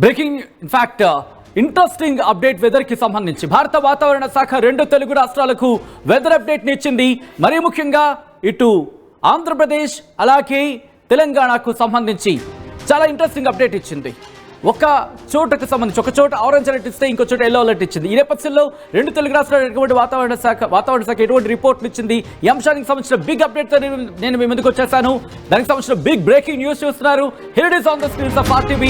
Breaking in fact interesting update weather కి సంబంధించి భారత వాతావరణ శాఖ రెండు తెలుగు రాష్ట్రాలకు వెదర్ అప్డేట్ ని ఇచ్చింది. మరీ ముఖ్యంగా ఇటు ఆంధ్రప్రదేశ్ అలాగే తెలంగాణకు సంబంధించి చాలా ఇంట్రెస్టింగ్ అప్డేట్ ఇచ్చింది. ఒక చోటకు సంబంధించి ఒక చోట ఆరెంజ్ అలర్ట్ ఇస్తే ఇంకో చోట ఎల్లో అలర్ట్ ఇచ్చింది. ఈ నేపథ్యంలో రెండు తెలుగు రాష్ట్రాలు ఎటువంటి వాతావరణ శాఖ ఎటువంటి రిపోర్ట్లు ఇచ్చింది, ఈ అంశానికి సంబంధించిన బిగ్ అప్డేట్ నేను మీ ముందుకు వచ్చేసాను. దానికి సంబంధించిన బిగ్ బ్రేకింగ్ న్యూస్ చూస్తున్నారు. Here it is on the screens of RTV.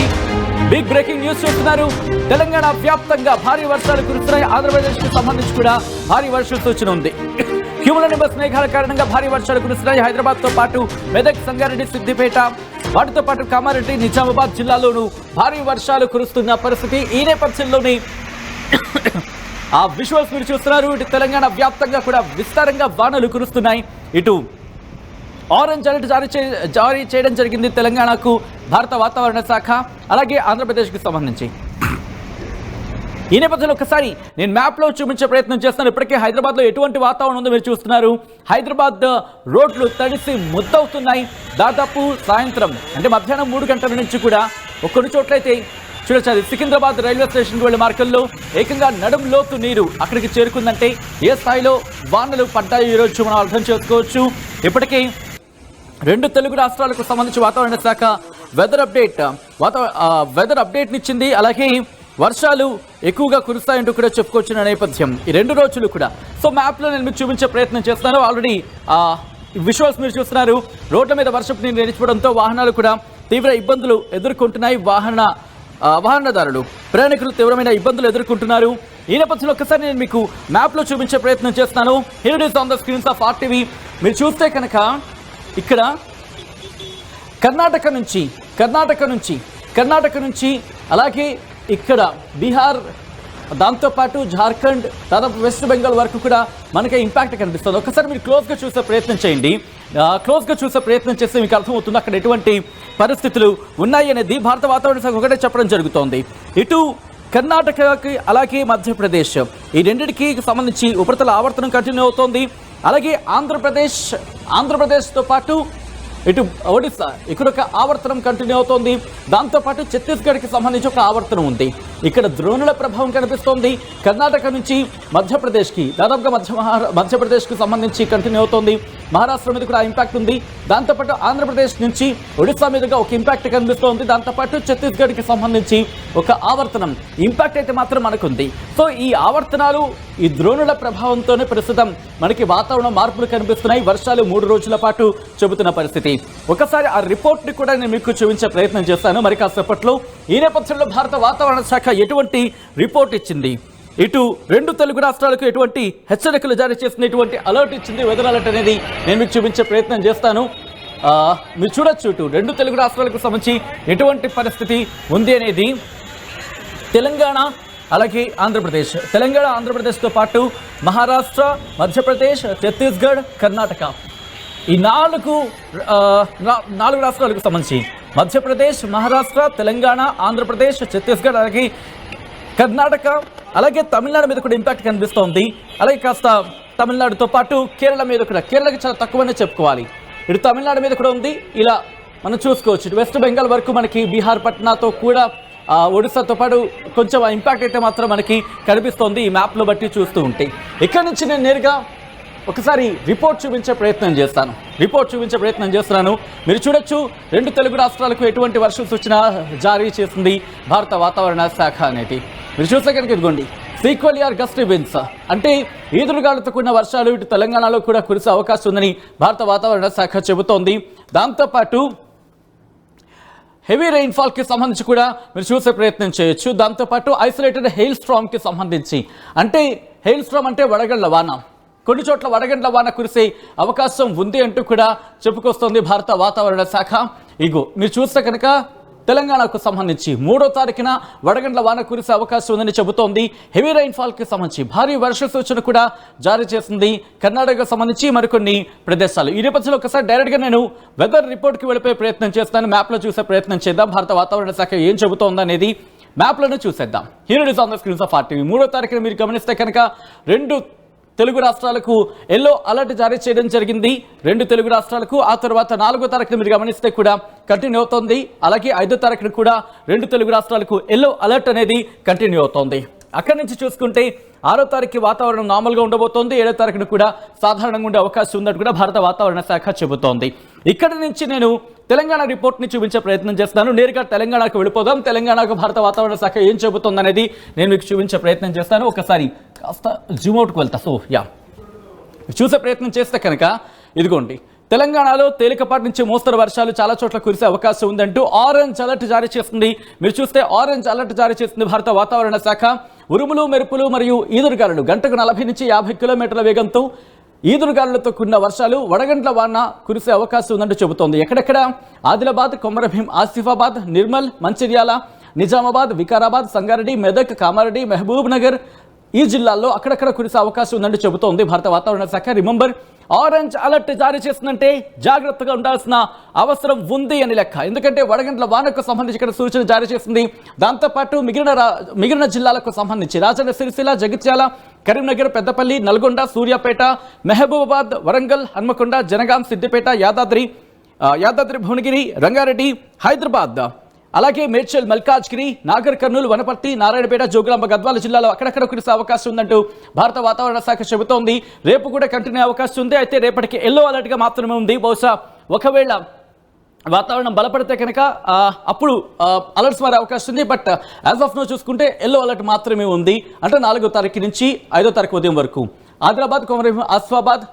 Big breaking news చూస్తున్నారు. తెలంగాణ వ్యాప్తంగా భారీ వర్షాలు కురుస్తున్నాయి. ఆంధ్రప్రదేశ్ కి సంబంధించి కూడా భారీ వర్ష సూచన ఉంది. క్యూములోనింబస్ మేఘాల కారణంగా భారీ వర్షాలు కురుస్తున్నాయి. హైదరాబాద్ తో పాటు మెదక్, సంగారెడ్డి, సిద్దిపేట, వాటితో పాటు కామారెడ్డి, నిజామాబాద్ జిల్లాల్లోనూ భారీ వర్షాలు కురుస్తున్న పరిస్థితి. ఈ నేపథ్యంలోనే ఆ విజువల్స్ మీరు చూస్తున్నారు. ఇటు తెలంగాణ వ్యాప్తంగా కూడా విస్తారంగా వానలు కురుస్తున్నాయి. ఇటు ఆరెంజ్ అలర్ట్ జారీ చేయడం జరిగింది తెలంగాణకు భారత వాతావరణ శాఖ, అలాగే ఆంధ్రప్రదేశ్కి సంబంధించి. ఈ నేపథ్యంలో ఒకసారి నేను మ్యాప్లో చూపించే ప్రయత్నం చేస్తున్నాను. ఇప్పటికే హైదరాబాద్లో ఎటువంటి వాతావరణం ఉందో మీరు చూస్తున్నారు. హైదరాబాద్ రోడ్లు తడిసి ముద్దవుతున్నాయి. దాదాపు సాయంత్రం అంటే మధ్యాహ్నం 3 గంటల నుంచి కూడా కొన్ని చోట్లయితే చూడొచ్చు, సికింద్రాబాద్ రైల్వే స్టేషన్కి వెళ్ళే మార్గంలో ఏకంగా నడుం లోతు నీరు అక్కడికి చేరుకుందంటే ఏ స్థాయిలో వానలు పడ్డాయి ఈరోజు మనం అర్థం చేసుకోవచ్చు. ఇప్పటికే రెండు తెలుగు రాష్ట్రాలకు సంబంధించి వాతావరణ శాఖ వెదర్ అప్డేట్ని ఇచ్చింది. అలాగే వర్షాలు ఎక్కువగా కురుస్తాయంటూ కూడా చెప్పుకొచ్చిన నేపథ్యం ఈ 2 రోజులు కూడా. సో మ్యాప్లో నేను మీకు చూపించే ప్రయత్నం చేస్తున్నాను. ఆల్రెడీ విజువల్స్ మీరు చూస్తున్నారు. రోడ్ల మీద వర్షపు నీరు నిలిచిపోవడంతో వాహనాలు కూడా తీవ్ర ఇబ్బందులు ఎదుర్కొంటున్నాయి. వాహనదారులు, ప్రయాణికులు తీవ్రమైన ఇబ్బందులు ఎదుర్కొంటున్నారు. ఈ నేపథ్యంలో ఒకసారి నేను మీకు మ్యాప్లో చూపించే ప్రయత్నం చేస్తున్నాను. Here it is on the screens of RTV. మీరు చూస్తే కనుక ఇక్కడ కర్ణాటక నుంచి అలాగే ఇక్కడ బీహార్, దాంతోపాటు జార్ఖండ్, దాదాపు వెస్ట్ బెంగాల్ వరకు కూడా మనకి ఇంపాక్ట్ కనిపిస్తుంది. ఒకసారి మీరు క్లోజ్గా చూసే ప్రయత్నం చేయండి. క్లోజ్గా చూసే ప్రయత్నం చేస్తే మీకు అర్థమవుతుంది అక్కడ ఎటువంటి పరిస్థితులు ఉన్నాయి అనేది. భారత వాతావరణ శాఖ ఒకటే చెప్పడం జరుగుతోంది. ఇటు కర్ణాటకకి అలాగే మధ్యప్రదేశ్ ఈ రెండింటికి సంబంధించి ఉపరితల ఆవర్తనం కంటిన్యూ అవుతోంది. అలాగే ఆంధ్రప్రదేశ్తో పాటు ఇటు ఒడిస్సా ఇక్కడ ఒక ఆవర్తనం కంటిన్యూ అవుతోంది. దాంతోపాటు ఛత్తీస్గఢ్కి సంబంధించి ఒక ఆవర్తనం ఉంది. ఇక్కడ ద్రోణుల ప్రభావం కనిపిస్తోంది. కర్ణాటక నుంచి మధ్యప్రదేశ్కి దాదాపుగా మధ్యప్రదేశ్కి సంబంధించి కంటిన్యూ అవుతోంది. మహారాష్ట్ర మీద కూడా ఇంపాక్ట్ ఉంది. దాంతోపాటు ఆంధ్రప్రదేశ్ నుంచి ఒడిస్సా మీదుగా ఒక ఇంపాక్ట్ కనిపిస్తోంది. దాంతోపాటు ఛత్తీస్గఢ్కి సంబంధించి ఒక ఆవర్తనం ఇంపాక్ట్ అయితే మాత్రం మనకుంది. సో ఈ ఆవర్తనాలు, ఈ ద్రోణుల ప్రభావంతోనే ప్రస్తుతం మనకి వాతావరణ మార్పులు కనిపిస్తున్నాయి. వర్షాలు 3 రోజుల పాటు చెబుతున్న పరిస్థితి. ఒకసారి ఆ రిపోర్ట్ని కూడా నేను మీకు చూపించే ప్రయత్నం చేస్తాను మరి కాసేపట్లో. ఈ నేపథ్యంలో భారత వాతావరణ శాఖ ఎటువంటి రిపోర్ట్ ఇచ్చింది, ఇటు రెండు తెలుగు రాష్ట్రాలకు ఎటువంటి హెచ్చరికలు జారీ చేసిన, ఎటువంటి అలర్ట్ ఇచ్చింది, వెదర్ అలర్ట్ అనేది నేను మీకు చూపించే ప్రయత్నం చేస్తాను. మీరు చూడొచ్చు ఇటు రెండు తెలుగు రాష్ట్రాలకు సంబంధించి ఎటువంటి పరిస్థితి ఉంది అనేది. తెలంగాణ అలాగే ఆంధ్రప్రదేశ్, తెలంగాణ ఆంధ్రప్రదేశ్తో పాటు మహారాష్ట్ర, మధ్యప్రదేశ్, ఛత్తీస్గఢ్, కర్ణాటక ఈ 4 రాష్ట్రాలకు సంబంధించి మధ్యప్రదేశ్, మహారాష్ట్ర, తెలంగాణ, ఆంధ్రప్రదేశ్, ఛత్తీస్గఢ్ అలాగే కర్ణాటక అలాగే తమిళనాడు మీద కూడా ఇంపాక్ట్ కనిపిస్తోంది. అలాగే కాస్త తమిళనాడుతో పాటు కేరళ మీద కూడా, కేరళకి చాలా తక్కువనే చెప్పుకోవాలి. ఇటు తమిళనాడు మీద కూడా ఉంది. ఇలా మనం చూసుకోవచ్చు. ఇటు వెస్ట్ బెంగాల్ వరకు మనకి బీహార్, పట్నాతో కూడా ఒడిశాతో పాటు కొంచెం ఇంపాక్ట్ అయితే మాత్రం మనకి కనిపిస్తోంది ఈ మ్యాప్లో బట్టి చూస్తూ ఉంటే. ఇక్కడ నుంచి నేను నేరుగా ఒకసారి రిపోర్ట్ చూపించే ప్రయత్నం చేస్తున్నాను. మీరు చూడొచ్చు రెండు తెలుగు రాష్ట్రాలకు ఎటువంటి వర్ష సూచన జారీ చేసింది భారత వాతావరణ శాఖ అనేది. మీరు చూస్తే కనుక ఇదిగోండి, సీక్వెలియర్ గస్టీ విండ్స్ అంటే ఈదురుగాలుతో కూడిన వర్షాలు ఇటు తెలంగాణలో కూడా కురిసే అవకాశం ఉందని భారత వాతావరణ శాఖ చెబుతోంది. దాంతోపాటు హెవీ రెయిన్ఫాల్కి సంబంధించి కూడా మీరు చూసే ప్రయత్నం చేయొచ్చు. దాంతోపాటు ఐసోలేటెడ్ హెయిల్ స్ట్రామ్కి సంబంధించి, అంటే హెయిల్ స్ట్రామ్ అంటే వడగళ్ల వాన, కొన్ని చోట్ల వడగండ్ల వాన కురిసే అవకాశం ఉంది అంటూ కూడా చెప్పుకొస్తోంది భారత వాతావరణ శాఖ. ఇగో మీరు చూస్తే కనుక తెలంగాణకు సంబంధించి 3వ తారీఖున వడగండ్ల వాన కురిసే అవకాశం ఉందని చెబుతోంది. హెవీ రైన్ఫాల్కి సంబంధించి భారీ వర్ష సూచన కూడా జారీ చేసింది కర్ణాటకకు సంబంధించి మరికొన్ని ప్రదేశాలు. ఈ నేపథ్యంలో ఒకసారి డైరెక్ట్గా నేను వెదర్ రిపోర్ట్కి వెళ్ళిపోయే ప్రయత్నం చేస్తాను. మ్యాప్లో చూసే ప్రయత్నం చేద్దాం. భారత వాతావరణ శాఖ ఏం చెబుతోంది అనేది మ్యాప్లోనే చూసేద్దాం. Here it is on the screens of RTV. 3వ తారీఖున మీరు గమనిస్తే కనుక రెండు తెలుగు రాష్ట్రాలకు ఎల్లో అలర్ట్ జారీ చేయడం జరిగింది. 2 తెలుగు రాష్ట్రాలకు. ఆ తర్వాత 4వ తారీఖున మీరు గమనిస్తే కూడా కంటిన్యూ అవుతోంది. అలాగే 5వ తారీఖున కూడా 2 తెలుగు రాష్ట్రాలకు ఎల్లో అలర్ట్ అనేది కంటిన్యూ అవుతోంది. అక్కడి నుంచి చూసుకుంటే 6వ తారీఖు వాతావరణం నార్మల్గా ఉండబోతోంది. 7వ తారీఖున కూడా సాధారణంగా ఉండే అవకాశం ఉన్నట్టు కూడా భారత వాతావరణ శాఖ చెబుతోంది. ఇక్కడి నుంచి నేను తెలంగాణ రిపోర్ట్ని చూపించే ప్రయత్నం చేస్తాను. నేరుగా తెలంగాణకు వెళ్ళిపోదాం. తెలంగాణకు భారత వాతావరణ శాఖ ఏం చెబుతుంది అనేది నేను మీకు చూపించే ప్రయత్నం చేస్తాను. ఒకసారి కాస్త జూమ్అవుట్కి వెళ్తా. చూసే ప్రయత్నం చేస్తే కనుక ఇదిగోండి, తెలంగాణలో తేలికపాటి నుంచి మోస్తరు వర్షాలు చాలా చోట్ల కురిసే అవకాశం ఉందంటూ ఆరెంజ్ అలర్ట్ జారీ చేస్తుంది. మీరు చూస్తే ఆరెంజ్ అలర్ట్ జారీ చేస్తుంది భారత వాతావరణ శాఖ. ఉరుములు, మెరుపులు మరియు ఈదురుగాలులు గంటకు 40 నుంచి 50 కిలోమీటర్ల వేగంతో ఈదురుగాలులతో కూడిన వర్షాలు, వడగండ్ల వాన కురిసే అవకాశం ఉందంటూ చెబుతోంది. ఎక్కడెక్కడ ఆదిలాబాద్, కొమరభీం, ఆసిఫాబాద్, నిర్మల్, మంచిర్యాల, నిజామాబాద్, వికారాబాద్, సంగారెడ్డి, మెదక్, కామారెడ్డి, మహబూబ్ నగర్ ఈ జిల్లాల్లో అక్కడక్కడ కురిసే అవకాశం ఉందంటూ చెబుతోంది భారత వాతావరణ శాఖ. రిమెంబర్, ఆరెంజ్ అలర్ట్ జారీ చేస్తుందంటే జాగ్రత్తగా ఉండాల్సిన అవసరం ఉంది అని లెక్క. ఎందుకంటే వడగండ్ల వానకు సంబంధించి ఇక్కడ సూచన జారీ చేసింది. దాంతోపాటు మిగిలిన జిల్లాలకు సంబంధించి రాజన్న సిరిసిల్ల, జగిత్యాల, కరీంనగర్, పెద్దపల్లి, నల్గొండ, సూర్యాపేట, మహబూబాబాద్, వరంగల్, హన్మకొండ, జనగాం, సిద్దిపేట, యాదాద్రి భువనగిరి, రంగారెడ్డి, హైదరాబాద్, అలాగే మేడ్చల్, మల్కాజ్గిరి, నాగర్ కర్నూలు, వనపర్తి, నారాయణపేట, జోగులాంబ, గద్వాల జిల్లాలో అక్కడక్కడ కురిసే అవకాశం ఉందంటూ భారత వాతావరణ శాఖ చెబుతోంది. రేపు కూడా కంటిన్యూ అవకాశం ఉంది. అయితే రేపటికి ఎల్లో అలర్ట్గా మాత్రమే ఉంది. బహుశా ఒకవేళ వాతావరణం బలపడితే కనుక అప్పుడు అలర్ట్స్ మారే అవకాశం ఉంది. బట్ యాజ్ ఆఫ్ నో చూసుకుంటే ఎల్లో అలర్ట్ మాత్రమే ఉంది. అంటే 4వ తారీఖు నుంచి 5వ తారీఖు ఉదయం వరకు ఆదిలాబాద్, కొమరభీం, ఆసిఫాబాద్,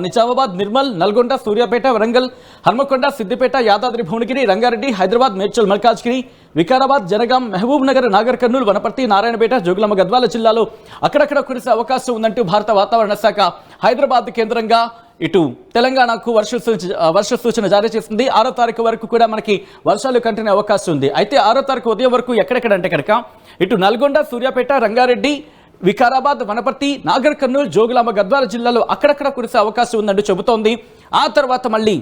నిజామాబాద్, నిర్మల్, నల్గొండ, సూర్యాపేట, వరంగల్, హన్మకొండ, సిద్దిపేట, యాదాద్రి భువనగిరి, రంగారెడ్డి, హైదరాబాద్, మేడ్చల్, మల్కాజ్గిరి, వికారాబాద్, జనగాం, మహబూబ్ నగర్, నాగర్ కర్నూలు, వనపర్తి, నారాయణపేట, జోగులాంబ, గద్వాల జిల్లాలో అక్కడక్కడ కురిసే అవకాశం ఉందంటూ భారత వాతావరణ శాఖ హైదరాబాద్ కేంద్రంగా ఇటు తెలంగాణకు వర్ష సూచన జారీ చేసింది. 6వ తారీఖు వరకు కూడా మనకి వర్షాలు కంటిన్యూ అవకాశం ఉంది. అయితే 6వ తారీఖు ఉదయం వరకు ఎక్కడెక్కడంటే కనుక ఇటు నల్గొండ, సూర్యాపేట, రంగారెడ్డి, వికారాబాద్, వనపర్తి, నాగర్ కర్నూలు, జోగులాంబ, గద్వాల జిల్లాలో అక్కడక్కడ కురిసే అవకాశం ఉందంటూ చెబుతోంది. ఆ తర్వాత మళ్ళీ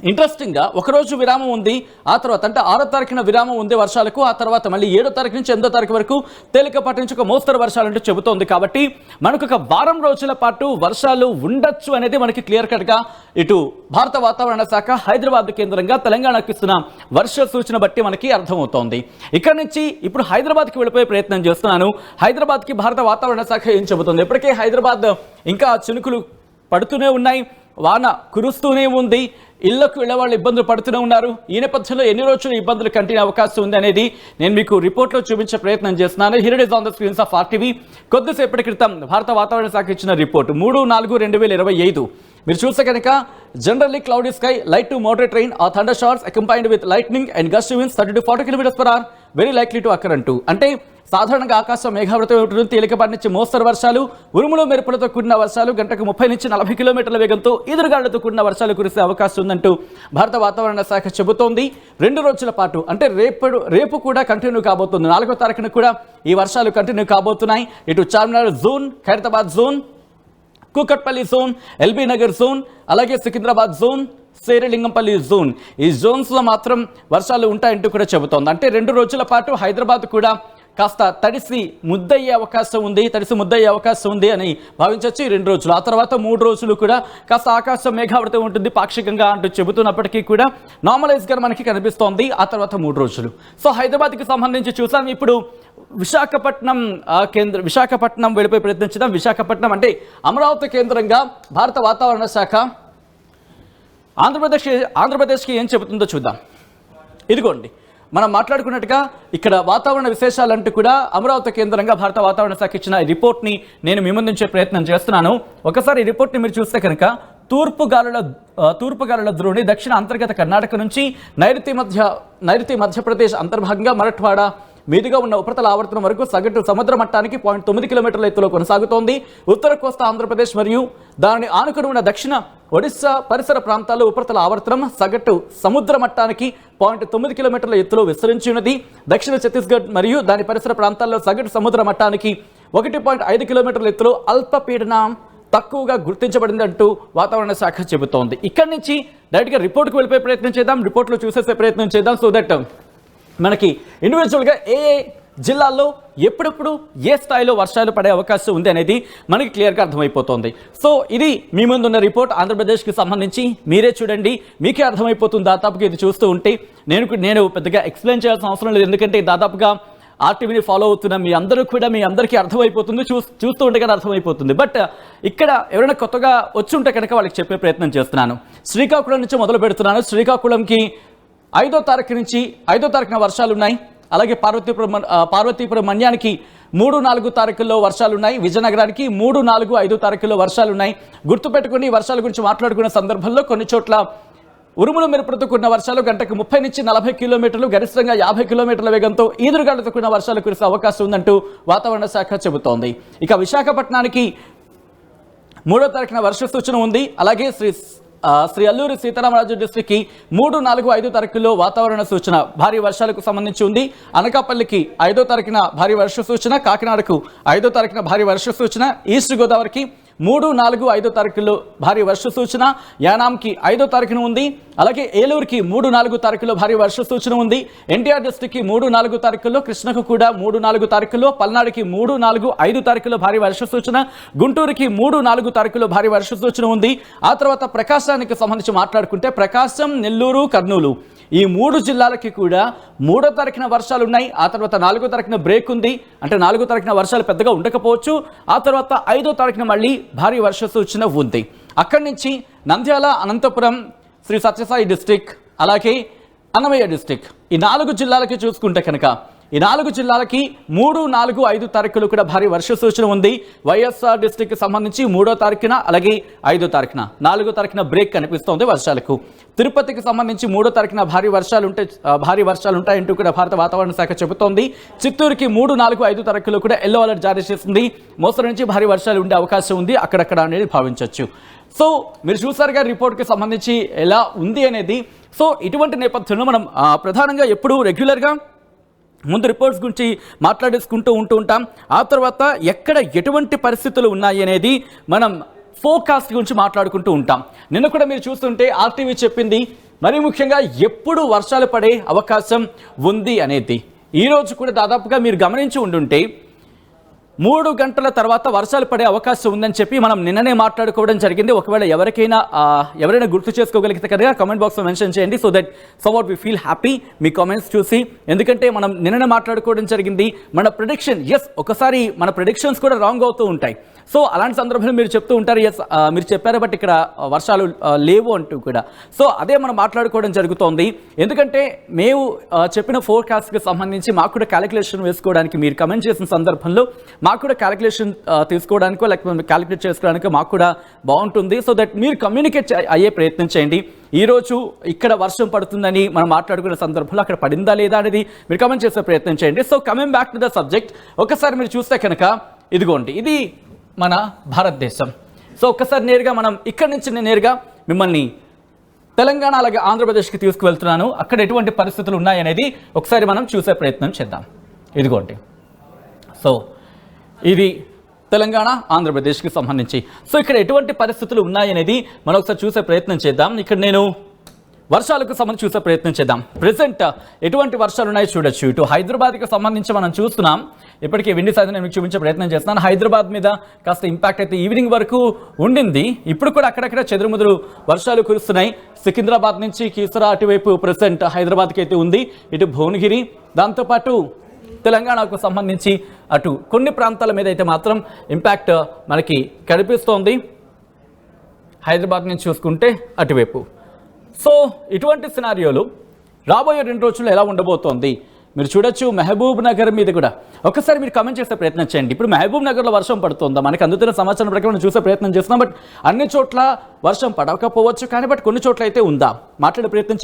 ఇంట్రెస్టింగ్గా ఒకరోజు విరామం ఉంది. ఆ తర్వాత అంటే 6వ తారీఖున విరామం ఉంది వర్షాలకు. ఆ తర్వాత మళ్ళీ 7వ తారీఖు నుంచి 8వ తారీఖు వరకు తేలికపాటి నుంచి ఒక మోస్తరు వర్షాలంటూ చెబుతోంది. కాబట్టి మనకు ఒక వారం రోజుల పాటు వర్షాలు ఉండొచ్చు అనేది మనకి క్లియర్ కట్గా ఇటు భారత వాతావరణ శాఖ హైదరాబాద్ కేంద్రంగా తెలంగాణకు ఇస్తున్న వర్ష సూచన బట్టి మనకి అర్థమవుతోంది. ఇక్కడ నుంచి ఇప్పుడు హైదరాబాద్కి వెళ్ళిపోయే ప్రయత్నం చేస్తున్నాను. హైదరాబాద్కి భారత వాతావరణ శాఖ ఏం చెబుతుంది? ఇప్పటికే హైదరాబాద్ ఇంకా చినుకులు పడుతూనే ఉన్నాయి, వాన కురుస్తూనే ఉంది, ఇళ్లకు వెళ్ళేవాళ్ళు ఇబ్బందులు పడుతూనే ఉన్నారు. ఈ నేపథ్యంలో ఎన్ని రోజులు ఇబ్బందులు కంటిన్యూ అవకాశం ఉంది అనేది నేను మీకు రిపోర్ట్లో చూపించే ప్రయత్నం చేస్తున్నాను. Here it is on the screens of RTV. కొద్దిసేపటి క్రితం భారత వాతావరణ శాఖ ఇచ్చిన రిపోర్ట్ 3/4/2025. మీరు చూస్తే కనుక generally cloudy sky, light to moderate rain are thunder showers accompanied with lightning and gust winds 30 to 40 km/h very likely to occur అంటూ. అంటే సాధారణంగా ఆకాశం మేఘావృతం ఉంటుంది. తేలికపాటి నుంచి మోస్తరు వర్షాలు, ఉరుములు, మెరుపులతో కూడిన వర్షాలు, గంటకు 30 నుంచి 40 కిలోమీటర్ల వేగంతో ఈదురుగాళ్లతో కూడిన వర్షాలు కురిసే అవకాశం ఉందంటూ భారత వాతావరణ శాఖ చెబుతోంది. 2 రోజుల పాటు అంటే రేపు కూడా కంటిన్యూ కాబోతుంది. 4వ తారీఖున కూడా ఈ వర్షాలు కంటిన్యూ కాబోతున్నాయి. ఇటు Charminar zone, Khairatabad zone, Kukatpally zone, LB Nagar zone, అలాగే సికింద్రాబాద్ జోన్, శేరిలింగంపల్లి జోన్, ఈ జోన్స్లో మాత్రం వర్షాలు ఉంటాయంటూ కూడా చెబుతోంది. అంటే 2 రోజుల పాటు హైదరాబాద్ కూడా కాస్త తడిసి ముద్దయ్యే అవకాశం ఉంది అని భావించవచ్చు ఈ 2 రోజులు. ఆ తర్వాత 3 రోజులు కూడా కాస్త ఆకాశం మేఘావృతం ఉంటుంది పాక్షికంగా అంటూ చెబుతున్నప్పటికీ కూడా నార్మలైజ్గా మనకి కనిపిస్తోంది ఆ తర్వాత 3 రోజులు. సో హైదరాబాద్కి సంబంధించి చూసాం. ఇప్పుడు విశాఖపట్నం వెళ్ళిపోయి ప్రయత్నించుదాం. విశాఖపట్నం అంటే అమరావతి కేంద్రంగా భారత వాతావరణ శాఖ ఆంధ్రప్రదేశ్కి ఏం చెబుతుందో చూద్దాం. ఇదిగోండి, మనం మాట్లాడుకున్నట్టుగా ఇక్కడ వాతావరణ విశేషాలంటూ కూడా అమరావతి కేంద్రంగా భారత వాతావరణ శాఖ ఇచ్చిన ఈ రిపోర్ట్ని నేను మీ ముందుంచే ప్రయత్నం చేస్తున్నాను. ఒకసారి ఈ రిపోర్ట్ని మీరు చూస్తే కనుక తూర్పు గాలుల ద్రోణి దక్షిణ అంతర్గత కర్ణాటక నుంచి నైరుతి మధ్యప్రదేశ్ అంతర్భాగంగా మరఠ్వాడా మీదుగా ఉన్న ఉపరితల ఆవర్తనం వరకు సగటు సముద్ర మట్టానికి 0.9 కిలోమీటర్ల ఎత్తులో కొనసాగుతోంది. ఉత్తర కోస్తా ఆంధ్రప్రదేశ్ మరియు దానిని ఆనుకుని ఉన్న దక్షిణ ఒడిశా పరిసర ప్రాంతాల్లో ఉపరితల ఆవర్తనం సగటు సముద్ర మట్టానికి 0.9 కిలోమీటర్ల ఎత్తులో విస్తరించి ఉన్నది. దక్షిణ ఛత్తీస్గఢ్ మరియు దాని పరిసర ప్రాంతాల్లో సగటు సముద్ర మట్టానికి 1.5 కిలోమీటర్ల ఎత్తులో అల్పపీడనం తక్కువగా గుర్తించబడింది అంటూ వాతావరణ శాఖ చెబుతోంది. ఇక్కడి నుంచి డైరెక్ట్గా రిపోర్ట్కి వెళ్ళిపోయే ప్రయత్నం చేద్దాం, రిపోర్ట్లో చూసేసే ప్రయత్నం చేద్దాం. సో దట్ మనకి ఇండివిజువల్గా ఏ జిల్లాల్లో ఎప్పుడెప్పుడు ఏ స్థాయిలో వర్షాలు పడే అవకాశం ఉంది అనేది మనకి క్లియర్గా అర్థమైపోతుంది. సో ఇది మీ ముందున్న రిపోర్ట్ ఆంధ్రప్రదేశ్కి సంబంధించి. మీరే చూడండి, మీకే అర్థమైపోతుంది. దాదాపుగా ఇది చూస్తూ ఉంటే నేను పెద్దగా ఎక్స్ప్లెయిన్ చేయాల్సిన అవసరం లేదు, ఎందుకంటే దాదాపుగా ఆర్టీవీని ఫాలో అవుతున్న మీ అందరికీ అర్థమైపోతుంది, చూస్తూ ఉంటే కానీ అర్థమైపోతుంది. బట్ ఇక్కడ ఎవరైనా కొత్తగా వచ్చి ఉంటే కనుక వాళ్ళకి చెప్పే ప్రయత్నం చేస్తున్నాను. శ్రీకాకుళం నుంచి మొదలు పెడుతున్నాను. శ్రీకాకుళంకి 5వ తారీఖున వర్షాలు ఉన్నాయి. అలాగే పార్వతీపురం మన్యానికి 3, 4 తారీఖుల్లో వర్షాలు ఉన్నాయి. విజయనగరానికి 3, 4, 5 తారీఖుల్లో వర్షాలు ఉన్నాయి. గుర్తుపెట్టుకుని వర్షాల గురించి మాట్లాడుకునే సందర్భంలో కొన్ని చోట్ల ఉరుములు మెరుపులతో కూడిన వర్షాలు గంటకు 30 నుంచి 40 కిలోమీటర్లు, గరిష్టంగా 50 కిలోమీటర్ల వేగంతో ఈదురుగాలులతో కూడిన వర్షాలు కురిసే అవకాశం ఉందంటూ వాతావరణ శాఖ చెబుతోంది. ఇక విశాఖపట్నానికి 3వ తారీఖున వర్ష సూచన ఉంది. అలాగే శ్రీ అల్లూరి సీతారామరాజు డిస్ట్రిక్ట్కి 3, 4, 5 తారీఖుల్లో వాతావరణ సూచన భారీ వర్షాలకు సంబంధించి ఉంది. అనకాపల్లికి 5వ తారీఖున భారీ వర్ష సూచన, కాకినాడకు 5వ తారీఖున భారీ వర్ష సూచన, ఈస్ట్ గోదావరికి 3, 4, 5 తారీఖుల్లో భారీ వర్ష సూచన, యానాంకి 5వ తారీఖున ఉంది. అలాగే ఏలూరుకి 3, 4 తారీఖుల్లో భారీ వర్ష సూచన ఉంది. ఎన్టీఆర్ డిస్ట్రిక్ట్కి 3, 4 తారీఖుల్లో, కృష్ణకు కూడా 3, 4 తారీఖుల్లో, పల్నాడుకి 3, 4, 5 తారీఖుల్లో భారీ వర్ష సూచన, గుంటూరుకి 3, 4 తారీఖుల్లో భారీ వర్ష సూచన ఉంది. ఆ తర్వాత ప్రకాశానికి సంబంధించి మాట్లాడుకుంటే ప్రకాశం, నెల్లూరు, కర్నూలు ఈ 3 జిల్లాలకి కూడా 3వ తారీఖున వర్షాలు ఉన్నాయి. ఆ తర్వాత 4వ తారీఖున బ్రేక్ ఉంది. అంటే 4వ తారీఖున వర్షాలు పెద్దగా ఉండకపోవచ్చు. ఆ తర్వాత 5వ తారీఖున మళ్ళీ భారీ వర్ష సూచన ఉంది. అక్కడి నుంచి నంద్యాల, అనంతపురం, శ్రీ సత్యసాయి డిస్టిక్, అలాగే అన్నమయ్య డిస్టిక్ ఈ 4 జిల్లాలకి చూసుకుంటే కనుక ఈ 4 జిల్లాలకి 3, 4, 5 తారీఖులు కూడా భారీ వర్ష సూచన ఉంది. వైఎస్ఆర్ డిస్టిక్కి సంబంధించి 3వ తారీఖున, అలాగే 5వ తారీఖున, 4వ తారీఖున బ్రేక్ కనిపిస్తోంది వర్షాలకు. తిరుపతికి సంబంధించి 3వ తారీఖున భారీ వర్షాలు ఉంటాయంటూ కూడా భారత వాతావరణ శాఖ చెబుతోంది. చిత్తూరుకి 3, 4, 5 తారీఖులు కూడా ఎల్లో అలర్ట్ జారీ చేసింది. మోస్తరు నుంచి భారీ వర్షాలు ఉండే అవకాశం ఉంది అక్కడక్కడ అనేది భావించవచ్చు. సో మీరు చూసారుగా రిపోర్ట్కి సంబంధించి ఎలా ఉంది అనేది. సో ఇటువంటి నేపథ్యంలో మనం ప్రధానంగా ఎప్పుడు రెగ్యులర్గా ముందు రిపోర్ట్స్ గురించి మాట్లాడేసుకుంటూ ఉంటాం. ఆ తర్వాత ఎక్కడ ఎటువంటి పరిస్థితులు ఉన్నాయి అనేది మనం ఫోర్కాస్ట్ గురించి మాట్లాడుకుంటూ ఉంటాం. నిన్న కూడా మీరు చూస్తుంటే ఆర్టీవీ చెప్పింది మరీ ముఖ్యంగా ఎప్పుడు వర్షాలు పడే అవకాశం ఉంది అనేది. ఈరోజు కూడా దాదాపుగా మీరు గమనించి ఉండుంటే 3 గంటల తర్వాత వర్షాలు పడే అవకాశం ఉందని చెప్పి మనం నిన్ననే మాట్లాడుకోవడం జరిగింది. ఒకవేళ ఎవరైనా గుర్తు చేసుకోగలిగితే కనుక కామెంట్ బాక్స్లో మెన్షన్ చేయండి. So that somewhat we feel happy మీ కామెంట్స్ చూసి. ఎందుకంటే మనం నిన్ననే మాట్లాడుకోవడం జరిగింది. మన ప్రిడిక్షన్ ఒకసారి మన ప్రిడిక్షన్స్ కూడా రాంగ్ అవుతూ ఉంటాయి. సో అలాంటి సందర్భంలో మీరు చెప్తూ ఉంటారు మీరు చెప్పారు బట్ ఇక్కడ వర్షాలు లేవు అంటూ కూడా. సో అదే మనం మాట్లాడుకోవడం జరుగుతోంది. ఎందుకంటే మేము చెప్పిన ఫోర్కాస్ట్కి సంబంధించి మాకు కూడా క్యాలిక్యులేషన్ వేసుకోవడానికి మీరు కమెంట్ చేసిన సందర్భంలో మాకు కూడా క్యాలిక్యులేషన్ తీసుకోవడానికో లేకపోతే క్యాలిక్యులేట్ చేసుకోవడానికో మాకు కూడా బాగుంటుంది. సో దట్ మీరు కమ్యూనికేట్ అయ్యే ప్రయత్నం చేయండి. ఈరోజు ఇక్కడ వర్షం పడుతుందని మనం మాట్లాడుకునే సందర్భంలో అక్కడ పడిందా లేదా అనేది మీరు కమెంట్ చేసే ప్రయత్నం చేయండి. So coming back to the subject, ఒకసారి మీరు చూస్తే కనుక ఇదిగోండి, ఇది మన భారతదేశం. సో ఒక్కసారి మనం ఇక్కడి నుంచి నేరుగా మిమ్మల్ని తెలంగాణ అలాగే ఆంధ్రప్రదేశ్కి తీసుకువెళ్తున్నాను. అక్కడ ఎటువంటి పరిస్థితులు ఉన్నాయనేది ఒకసారి మనం చూసే ప్రయత్నం చేద్దాం. ఇదిగోండి, సో ఇది తెలంగాణ ఆంధ్రప్రదేశ్కి సంబంధించి. సో ఇక్కడ ఎటువంటి పరిస్థితులు ఉన్నాయనేది మనం ఒకసారి చూసే ప్రయత్నం చేద్దాం. ఇక్కడ నేను వర్షాలకు సంబంధించి చూసే ప్రయత్నం చేద్దాం. ప్రెసెంట్ ఎటువంటి వర్షాలు ఉన్నాయో చూడొచ్చు. ఇటు హైదరాబాద్కి సంబంధించి మనం చూస్తున్నాం. ఇప్పటికీ విండి సాధన మీకు చూపించే ప్రయత్నం చేస్తున్నాను. హైదరాబాద్ మీద కాస్త ఇంపాక్ట్ అయితే ఈవినింగ్ వరకు ఉండింది. ఇప్పుడు కూడా అక్కడక్కడ చెదురుముదురు వర్షాలు కురుస్తున్నాయి. సికింద్రాబాద్ నుంచి కీసరా అటువైపు ప్రెసెంట్ హైదరాబాద్కి అయితే ఉంది. ఇటు భువనగిరి, దాంతోపాటు తెలంగాణకు సంబంధించి అటు కొన్ని ప్రాంతాల మీద అయితే మాత్రం ఇంపాక్ట్ మనకి కనిపిస్తోంది. హైదరాబాద్ నుంచి చూసుకుంటే అటువైపు. సో ఇటువంటి సినారియోలు రాబోయే 2 రోజుల్లో ఎలా ఉండబోతోంది మీరు చూడొచ్చు. మహబూబ్ నగర్ మీద కూడా ఒకసారి మీరు కమెంట్ చేసే ప్రయత్నం చేయండి. ఇప్పుడు మహబూబ్ నగర్లో వర్షం పడుతుందా? మనకి అందుతున్న సమాచారం ప్రకారం చూసే ప్రయత్నం చేస్తున్నాం. బట్ అన్ని చోట్ల వర్షం పడకపోవచ్చు కానీ బట్ కొన్ని చోట్ల అయితే ఉందా మాట్లాడే ప్రయత్నం